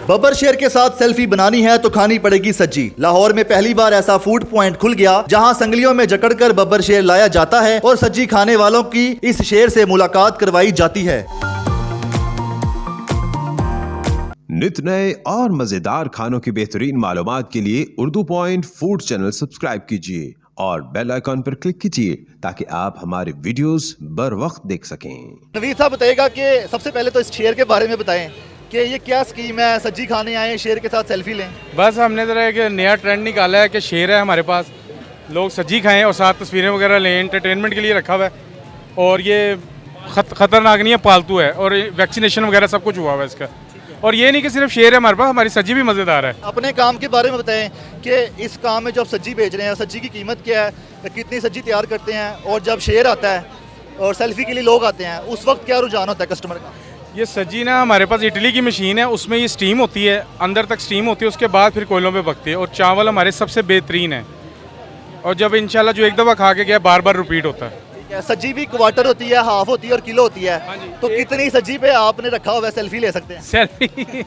बब्बर शेर के साथ सेल्फी बनानी है तो खानी पड़ेगी सज्जी। लाहौर में पहली बार ऐसा फूड पॉइंट खुल गया जहां संगलियों में जकड़कर बब्बर शेर लाया जाता है और सज्जी खाने वालों की इस शेर से मुलाकात करवाई जाती है। नित नए और मजेदार खानों की बेहतरीन मालूमात के लिए Urdu point food channel subscribe कीजिए और बेल आइकॉन पर क्लिक कीजिए ताकि आप हमारे वीडियोस बर वक्त देख सकें। नवीद साहब बताइएगा कि सबसे पहले तो इस शेर के बारे में बताएं कि ये क्या स्कीम है, सज्जी खाने आए शेर के साथ सेल्फी लें। बस हमने ज़रा एक नया ट्रेंड निकाला है कि शेर है हमारे पास, लोग सज्जी खाएं और साथ तस्वीरें वगैरह लें, एंटरटेनमेंट के लिए रखा हुआ है। और ये ख़तरनाक नहीं है, पालतू है और वैक्सीनेशन वगैरह सब कुछ हुआ हुआ है इसका। और ये नहीं कि सिर्फ शेर है हमारे पास, हमारी सज्जी भी मज़ेदार है। अपने काम के बारे में बताएं कि इस काम में जो आप सज्जी बेच रहे हैं, सज्जी की कीमत क्या है, कितनी सज्जी तैयार करते हैं, और जब शेर आता है और सेल्फी के लिए लोग आते हैं उस वक्त क्या रुझान होता है कस्टमर का। ये सज्जी ना हमारे पास इटली की मशीन है, उसमें ये स्टीम होती है, अंदर तक स्टीम होती है, उसके बाद फिर कोयलों पे पकती है। और चावल हमारे सबसे बेहतरीन है और जब इंशाल्लाह जो एक दफ़ा खा के गया बार बार रिपीट होता है। सज्जी भी क्वार्टर होती है, हाफ होती है और किलो होती है। तो कितनी सज्जी पे आपने रखा हुआ है, सेल्फी ले सकते हैं? सेल्फी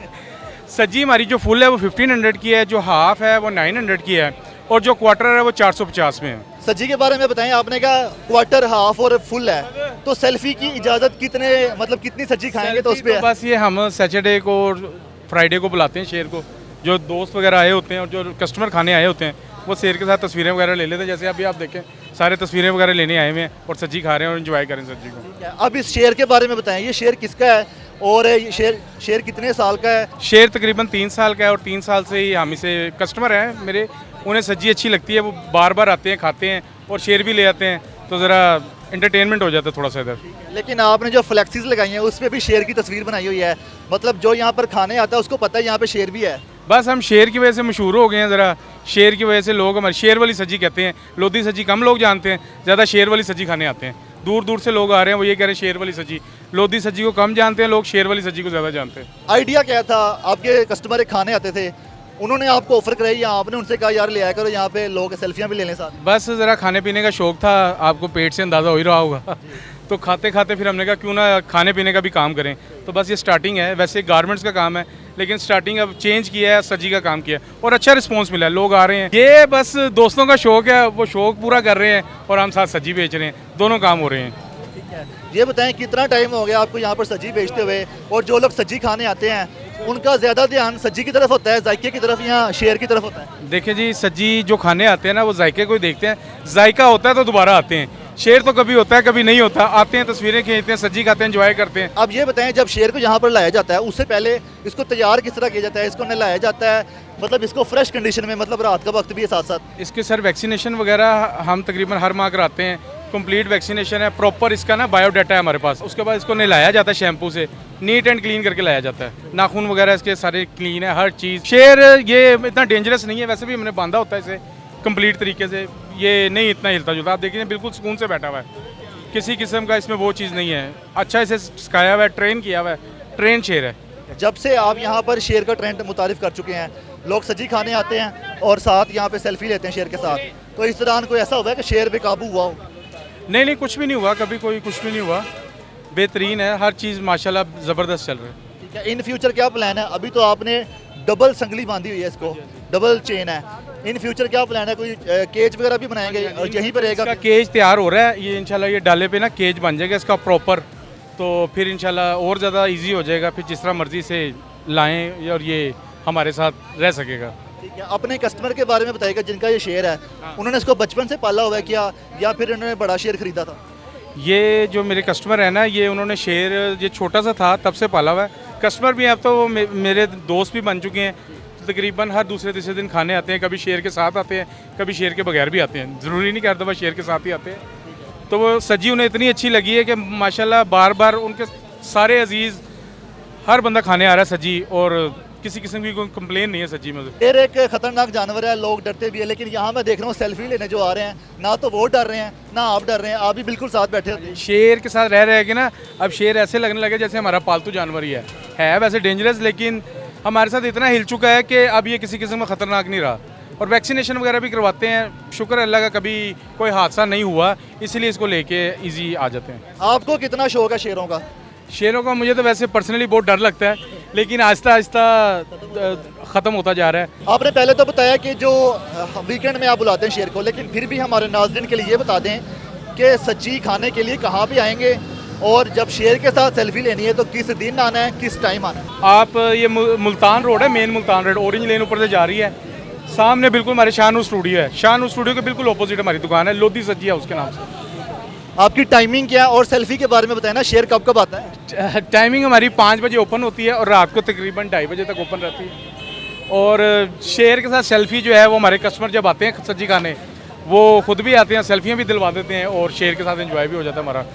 सज्जी हमारी जो फुल है वो 1500 की है, जो हाफ है वो 900 की है और जो क्वार्टर है वो 450 में है। सज्जी के बारे में बताएं, आपने कहा क्वार्टर, हाफ और फुल है, तो सेल्फी की इजाज़त कितनी सज्जी खाएंगे तो उस पर? बस ये हम सैटरडे को और फ्राइडे को बुलाते हैं शेर को, जो दोस्त वगैरह आए होते हैं और जो कस्टमर खाने आए होते हैं वो शेर के साथ तस्वीरें वगैरह ले लेते हैं। जैसे अभी आप देखें सारे तस्वीरें वगैरह लेने आए हुए हैं और सज्जी खा रहे हैं और एंजॉय करें सज्जी को। अब इस शेर के बारे में बताएं, ये शेर किसका है और ये शेर कितने साल का है? शेर तकरीबन 3 साल का है और 3 साल से ही हम इसे कस्टमर हैं मेरे, उन्हें सज्जी अच्छी लगती है, वो बार बार आते हैं, खाते हैं और शेर भी ले आते हैं, तो ज़रा एंटरटेनमेंट हो जाता है थोड़ा सा इधर। लेकिन आपने जो फ्लैक्सीज लगाई हैं उस पर भी शेर की तस्वीर बनाई हुई है, मतलब जो यहाँ पर खाने आता है उसको पता है यहाँ पे शेर भी है। बस हम शेर की वजह से मशहूर हो गए हैं, ज़रा शेर की वजह से लोग हमारी शेर वाली सज्जी कहते हैं। लोधी सज्जी कम लोग जानते हैं, ज़्यादा शेर वाली सज्जी खाने आते हैं, दूर दूर से लोग आ रहे हैं, वो ये कह रहे हैं शेर वाली सज्जी। लोधी सज्जी को कम जानते हैं लोग, शेर वाली सज्जी को ज़्यादा जानते हैं। आइडिया क्या था? आपके कस्टमर एक खाने आते थे, उन्होंने आपको ऑफर कराई या आपने उनसे कहा यार ले आया करो यहाँ पे लोग सेल्फियाँ भी ले लें साथ? बस ज़रा खाने पीने का शौक़ था, आपको पेट से अंदाज़ा हो ही रहा होगा तो खाते खाते फिर हमने कहा क्यों ना खाने पीने का भी काम करें। तो बस ये स्टार्टिंग है, वैसे गारमेंट्स का काम है लेकिन स्टार्टिंग अब चेंज किया है, सज्जी का काम किया है और अच्छा रिस्पांस मिला है, लोग आ रहे हैं। ये बस दोस्तों का शौक़ है, वो शौक़ पूरा कर रहे हैं और हम साथ सज्जी बेच रहे हैं, दोनों काम हो रहे हैं। ठीक है, ये बताएं कितना टाइम हो गया आपको यहाँ पर सज्जी बेचते हुए, और जो लोग सज्जी खाने आते हैं उनका ज़्यादा ध्यान सज्जी की तरफ होता है, जायके की तरफ, या शेर की तरफ होता है? देखिए जी, सज्जी जो खाने आते हैं ना वो जायके को ही देखते हैं, जायका होता है तो दोबारा आते हैं। शेर तो कभी होता है कभी नहीं होता, आते हैं तस्वीरें खींचते हैं, सज्जी खाते हैं, एंजॉय करते हैं। अब ये बताएं, जब शेर को यहाँ पर लाया जाता है उससे पहले इसको तैयार किस तरह किया जाता है? इसको नहलाया जाता है, मतलब इसको फ्रेश कंडीशन में, मतलब रात का वक्त भी है साथ साथ? इसके सर वैक्सीनेशन वगैरह हम तकरीबन हर माह कराते हैं, कंप्लीट वैक्सीनेशन है, प्रॉपर इसका ना बायोडाटा है हमारे पास। उसके बाद इसको नहलाया जाता है शैम्पू से, नीट एंड क्लीन करके लाया जाता है, नाखून वगैरह इसके सारे क्लीन है, हर चीज़। शेर ये इतना डेंजरस नहीं है, वैसे भी हमने बांधा होता है इसे कंप्लीट तरीके से, ये नहीं इतना हिलता जुलता। आप देखिए बिल्कुल सुकून से बैठा हुआ है, किसी किस्म का इसमें वो चीज़ नहीं है, अच्छा इसे सिखाया हुआ है, ट्रेन किया हुआ है, ट्रेन शेर है। जब से आप यहाँ पर शेर का ट्रेंड मुतारिफ कर चुके हैं, लोग सज्जी खाने आते हैं और साथ यहाँ पे सेल्फी लेते हैं शेर के साथ, तो इस दौरान कोई ऐसा हुआ है कि शेर बेकाबू हुआ हो? नहीं, कुछ भी नहीं हुआ, कभी कोई कुछ भी नहीं हुआ, बेहतरीन है, हर चीज़ माशाल्लाह ज़बरदस्त चल रहा है। ठीक है, इन फ्यूचर क्या प्लान है? अभी तो आपने डबल संगली बांधी हुई है, इसको डबल चेन है, इन फ्यूचर क्या प्लान है? कोई केज वगैरह भी बनाएंगे और यहीं पर रहेगा? इसका केज तैयार हो रहा है, ये इंशाल्लाह ये डाले पे ना केज बन जाएगा इसका प्रॉपर, तो फिर इंशाल्लाह और ज़्यादा इजी हो जाएगा, फिर जिस तरह मर्जी से लाएं और ये हमारे साथ रह सकेगा। ठीक है, अपने कस्टमर के बारे में बताइएगा जिनका ये शेर है, उन्होंने इसको बचपन से पाला हुआ है क्या, या फिर उन्होंने बड़ा शेर खरीदा था? ये जो मेरे कस्टमर है ना, ये उन्होंने शेर ये छोटा सा था तब से पाला हुआ है। कस्टमर भी अब तो वो मेरे दोस्त भी बन चुके हैं, तकरीबन हर दूसरे तीसरे दिन खाने आते हैं, कभी शेर के साथ आते हैं, कभी शेर के बगैर भी आते हैं, ज़रूरी नहीं करता बस शेर के साथ ही आते हैं। तो वो सज्जी उन्हें इतनी अच्छी लगी है कि माशाल्लाह बार बार उनके सारे अजीज़, हर बंदा खाने आ रहा है सज्जी, और किसी किस्म की कोई कंप्लेन नहीं है सज्जी में। शेर एक खतरनाक जानवर है, लोग डरते भी है, लेकिन यहाँ मैं देख रहा हूँ सेल्फी लेने जो आ रहे हैं, ना तो वो डर रहे हैं ना आप डर रहे हैं, आप भी बिल्कुल साथ बैठे होते हैं। शेर के साथ रह रहे कि ना, अब शेर ऐसे लगने लगे जैसे हमारा पालतू जानवर ही है वैसे डेंजरस, लेकिन हमारे साथ इतना हिल चुका है कि अब ये किसी किस्म में ख़तरनाक नहीं रहा। और वैक्सीनेशन वगैरह भी करवाते हैं, शुक्र अल्लाह का कभी कोई हादसा नहीं हुआ, इसीलिए इसको लेके इजी आ जाते हैं। आपको कितना शौक है शेरों का? शेरों का मुझे तो वैसे पर्सनली बहुत डर लगता है, लेकिन आहिस्ता आहिस्ता ख़त्म होता जा रहा है। आपने पहले तो बताया कि जो वीकेंड में आप बुलाते हैं शेर को, लेकिन फिर भी हमारे नाज़रीन के लिए ये बता दें कि सच्ची खाने के लिए कहाँ भी आएंगे और जब शेर के साथ सेल्फी लेनी है तो किस दिन आना है, किस टाइम आना है? आप ये मुल्तान रोड है, मेन मुल्तान रोड, ऑरेंज लेन ऊपर से जा रही है, सामने बिल्कुल हमारे शाहनूर स्टूडियो है। शाहनूर स्टूडियो के बिल्कुल ऑपोजिट हमारी दुकान है, लोधी सज्जी है उसके नाम से। आपकी टाइमिंग क्या है और सेल्फी के बारे में बताएं ना, शेर कब कब आता है? टाइमिंग हमारी 5 बजे ओपन होती है और रात को तकरीबन 2:30 बजे तक ओपन रहती है। और शेर के साथ सेल्फी जो है वो हमारे कस्टमर जब आते हैं सब्जी खाने, वो खुद भी आते हैं, सेल्फियाँ भी दिलवा देते हैं और शेर के साथ एंजॉय भी हो जाता है हमारा।